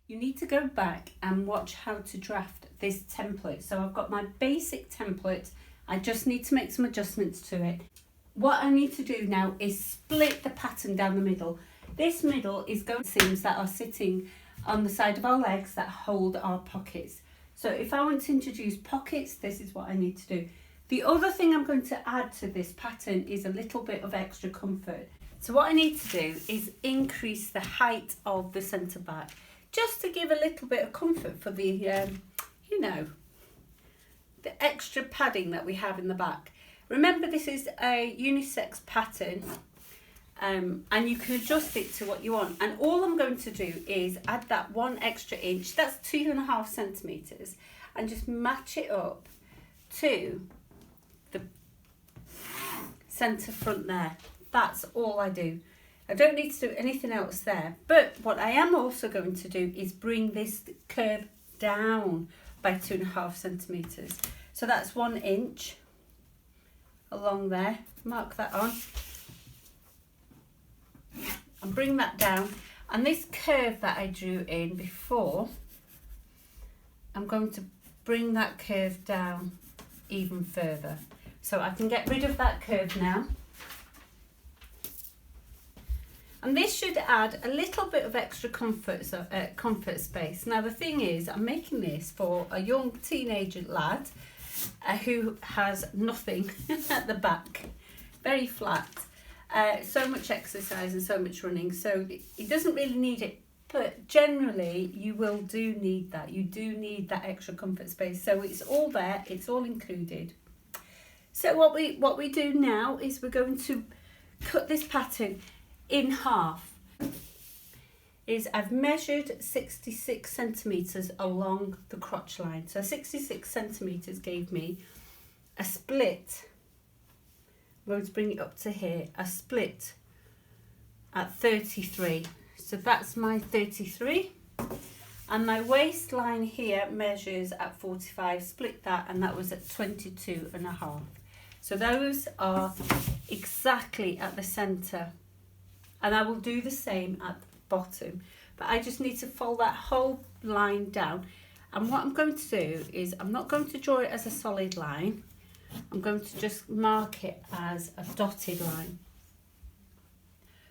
you need to go back and watch how to draft this template. So I've got my basic template. I just need to make some adjustments to it. What I need to do now is split the pattern down the middle. This middle is going to seams that are sitting on the side of our legs that hold our pockets. So if I want to introduce pockets, this is what I need to do. The other thing I'm going to add to this pattern is a little bit of extra comfort. So what I need to do is increase the height of the centre back, just to give a little bit of comfort for the, you know, the extra padding that we have in the back. Remember, this is a unisex pattern, and you can adjust it to what you want. And all I'm going to do is add that 1 extra inch, that's 2.5 centimetres, and just match it up to the centre front there. That's all I do. I don't need to do anything else there. But what I am also going to do is bring this curve down by 2.5 centimetres. So that's 1 inch along there. Mark that on. And bring that down. And this curve that I drew in before, I'm going to bring that curve down even further. So I can get rid of that curve now. And this should add a little bit of extra comfort space. Now the thing is, I'm making this for a young teenager lad who has nothing at the back, very flat, so much exercise and so much running, so he doesn't really need it. But generally you will do need that. You do need that extra comfort space. So it's all there, it's all included. So what we do now is we're going to cut this pattern in half. I've measured 66 centimetres along the crotch line. So 66 centimetres gave me a split. I'm going to bring it up to here, a split at 33. So that's my 33. And my waistline here measures at 45, split that, and that was at 22.5. So those are exactly at the centre. And I will do the same at the bottom, but I just need to fold that whole line down. And what I'm going to do is, I'm not going to draw it as a solid line. I'm going to just mark it as a dotted line.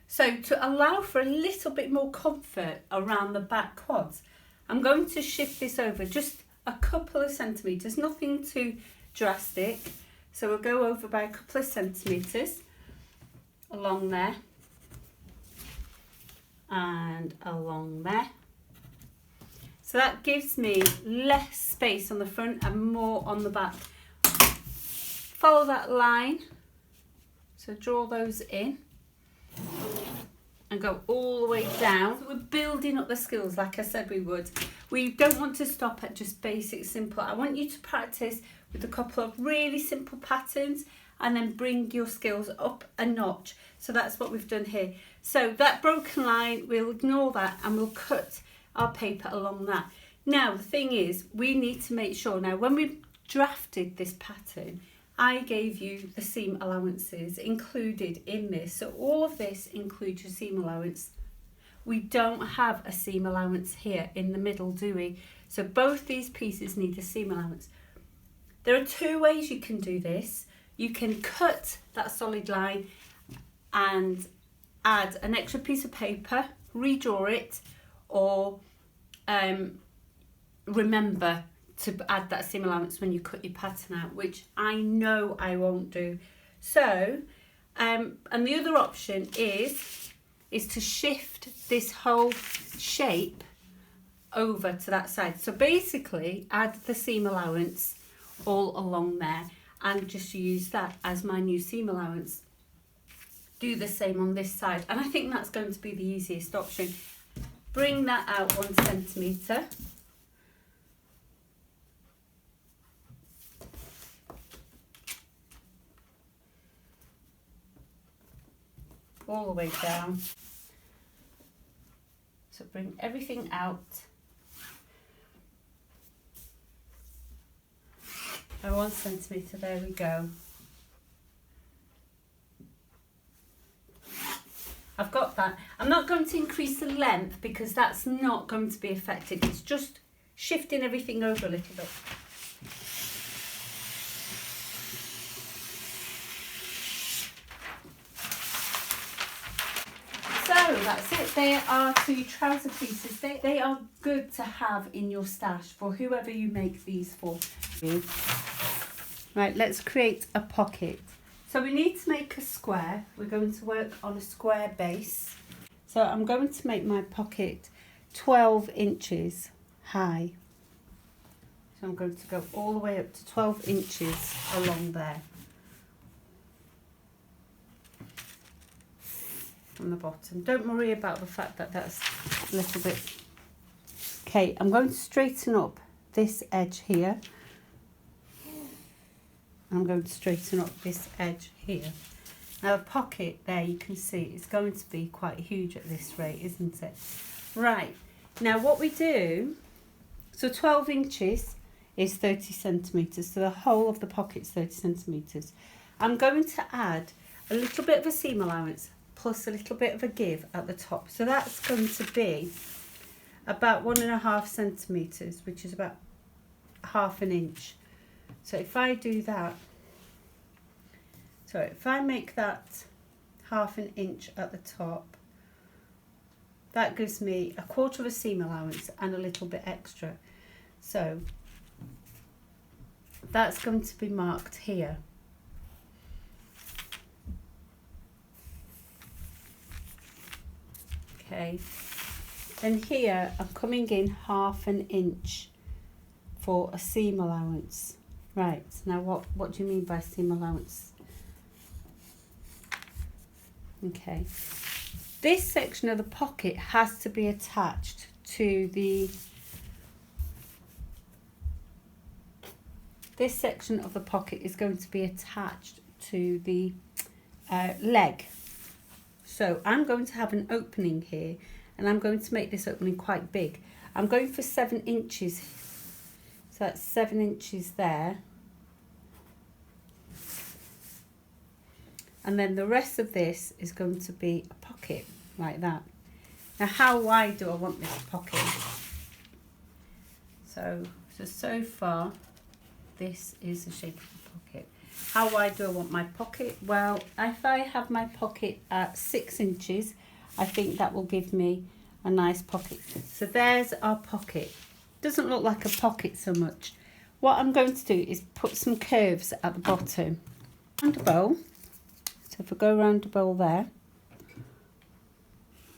So to allow for a little bit more comfort around the back quads, I'm going to shift this over just a couple of centimetres, nothing too drastic. So we'll go over by a couple of centimetres along there. And along there. So that gives me less space on the front and more on the back. Follow that line. So draw those in and go all the way down. So we're building up the skills like I said we would. We don't want to stop at just basic simple. I want you to practice with a couple of really simple patterns and then bring your skills up a notch. So that's what we've done here. So that broken line, we'll ignore that and we'll cut our paper along that. Now the thing is, we need to make sure, now when we drafted this pattern, I gave you the seam allowances included in this. So all of this includes your seam allowance. We don't have a seam allowance here in the middle, do we? So both these pieces need a seam allowance. There are 2 ways you can do this. You can cut that solid line and add an extra piece of paper, redraw it, or remember to add that seam allowance when you cut your pattern out, which I know I won't do. So, and the other option is to shift this whole shape over to that side. So basically add the seam allowance all along there and just use that as my new seam allowance. Do the same on this side, and I think that's going to be the easiest option. Bring that out 1 centimetre. All the way down. So bring everything out. By 1 centimetre, there we go. I've got that. I'm not going to increase the length because that's not going to be effective. It's just shifting everything over a little bit. So that's it. There are 2 trouser pieces. They are good to have in your stash for whoever you make these for. Right, let's create a pocket. So we need to make a square. We're going to work on a square base. So I'm going to make my pocket 12 inches high. So I'm going to go all the way up to 12 inches along there. From the bottom. Don't worry about the fact that that's a little bit. Okay, I'm going to straighten up this edge here. I'm going to straighten up this edge here. Now a pocket there, you can see it's going to be quite huge at this rate, isn't it? Right, now what we do, so 12 inches is 30 centimetres, so the whole of the pocket's 30 centimetres. I'm going to add a little bit of a seam allowance plus a little bit of a give at the top. So that's going to be about 1.5 centimetres, which is about half an inch. So if I do that, so if I make that half an inch at the top, that gives me 1/4 of a seam allowance and a little bit extra. So that's going to be marked here. Okay, then here I'm coming in half an inch for a seam allowance. Right, now what do you mean by seam allowance? Okay, this section of the pocket has to be attached to the, this section of the pocket is going to be attached to the leg. So I'm going to have an opening here and I'm going to make this opening quite big. I'm going for 7 inches. So that's 7 inches there. And then the rest of this is going to be a pocket like that. Now how wide do I want this pocket? So far this is the shape of the pocket. How wide do I want my pocket? Well, if I have my pocket at 6 inches, I think that will give me a nice pocket. So there's our pocket. Doesn't look like a pocket so much. What I'm going to do is put some curves at the bottom. And a bow. So if I go around the bowl there,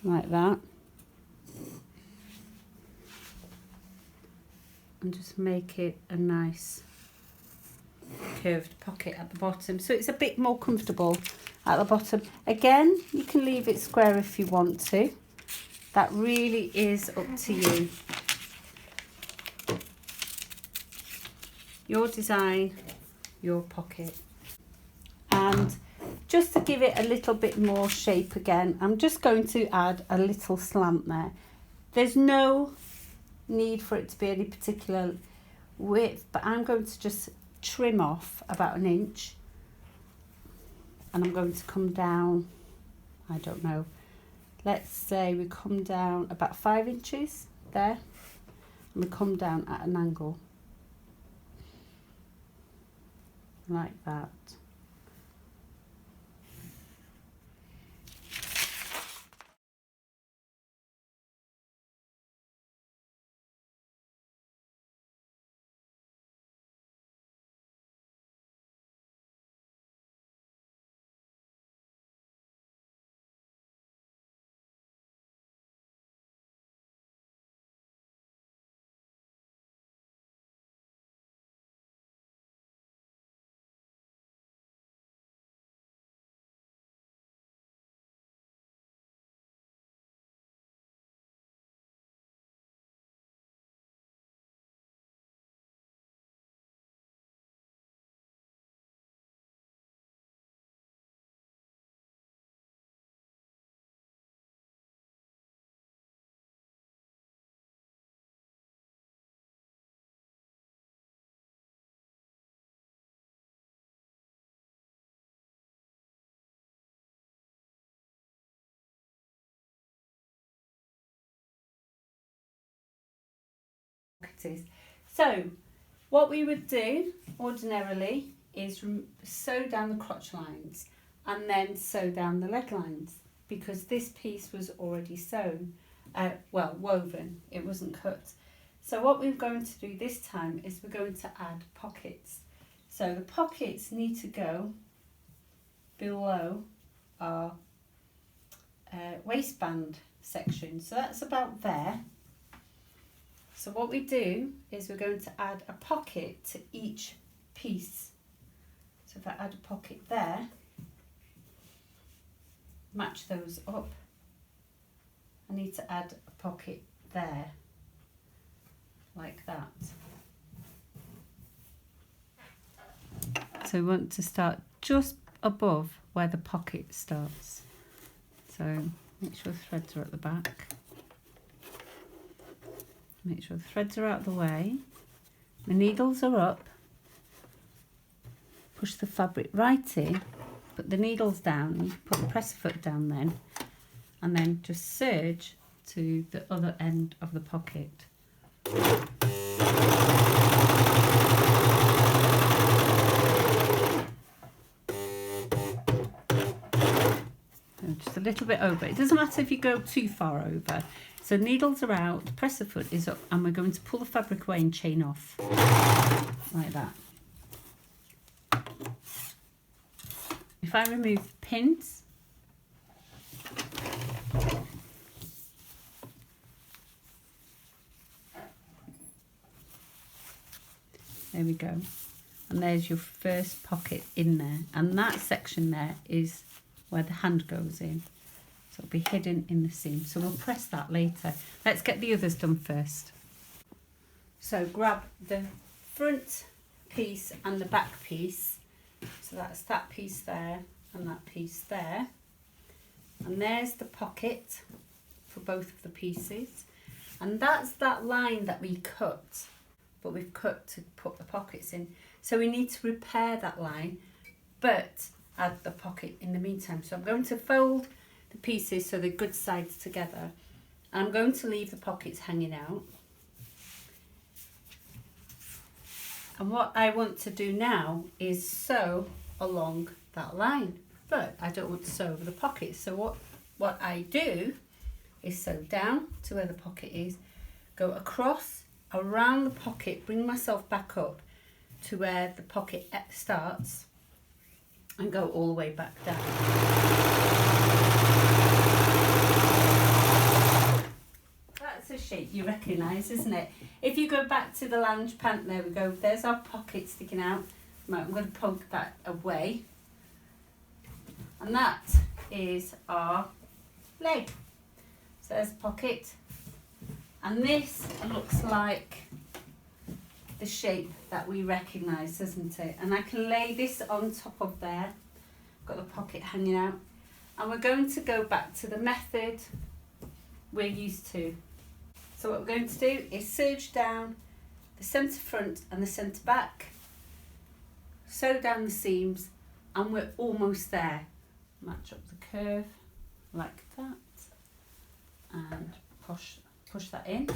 like that, and just make it a nice curved pocket at the bottom, so it's a bit more comfortable at the bottom. Again, you can leave it square if you want to. That really is up to you. Your design, your pocket. And just to give it a little bit more shape again, I'm just going to add a little slant there. There's no need for it to be any particular width, but I'm going to just trim off about 1 inch. And I'm going to come down, I don't know, let's say we come down about 5 inches there. And we come down at an angle. Like that. It is. So what we would do ordinarily is sew down the crotch lines and then sew down the leg lines, because this piece was already sewn, woven, it wasn't cut. So what we're going to do this time is we're going to add pockets. So the pockets need to go below our waistband section, so that's about there. So what we do is we're going to add a pocket to each piece. So if I add a pocket there, match those up, I need to add a pocket there, like that. So we want to start just above where the pocket starts. So make sure the threads are at the back. Make sure the threads are out of the way. The needles are up. Push the fabric right in, put the needles down, you put the presser foot down then, and then just serge to the other end of the pocket. Just a little bit over. It doesn't matter if you go too far over. So needles are out, presser foot is up, and we're going to pull the fabric away and chain off, like that. If I remove the pins, there we go, and there's your first pocket in there, and that section there is where the hand goes in, so it'll be hidden in the seam, so we'll press that later. Let's get the others done first. So grab the front piece and the back piece, so that's that piece there and that piece there, and there's the pocket for both of the pieces, and that's that line that we cut, but we've cut to put the pockets in, so we need to repair that line but add the pocket in the meantime. So I'm going to fold the pieces so they're good sides together, and I'm going to leave the pockets hanging out. And what I want to do now is sew along that line, but I don't want to sew over the pocket. So what I do is sew down to where the pocket is, go across, around the pocket, bring myself back up to where the pocket starts, and go all the way back down. That's a shape you recognise, isn't it? If you go back to the lounge pant, there we go, there's our pocket sticking out. Right, I'm going to poke that away. And that is our leg. So there's the pocket. And this looks like the shape that we recognise, doesn't it? And I can lay this on top of there. Got the pocket hanging out. And we're going to go back to the method we're used to. So what we're going to do is serge down the centre front and the centre back, sew down the seams, and we're almost there. Match up the curve like that, and push that in.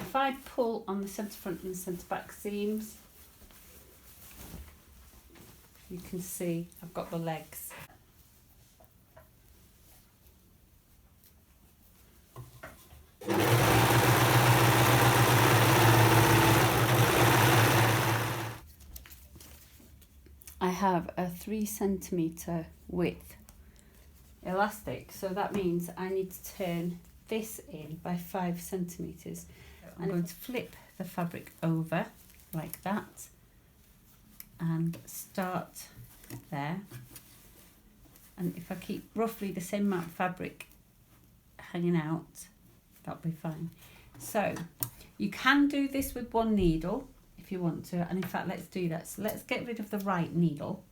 If I pull on the centre front and the centre back seams, you can see I've got the legs. I have a 3 centimetre width elastic, so that means I need to turn this in by 5 centimetres. I'm going to flip the fabric over like that and start there, and if I keep roughly the same amount of fabric hanging out, that'll be fine. So you can do this with one needle if you want to, and in fact let's do that. So let's get rid of the right needle.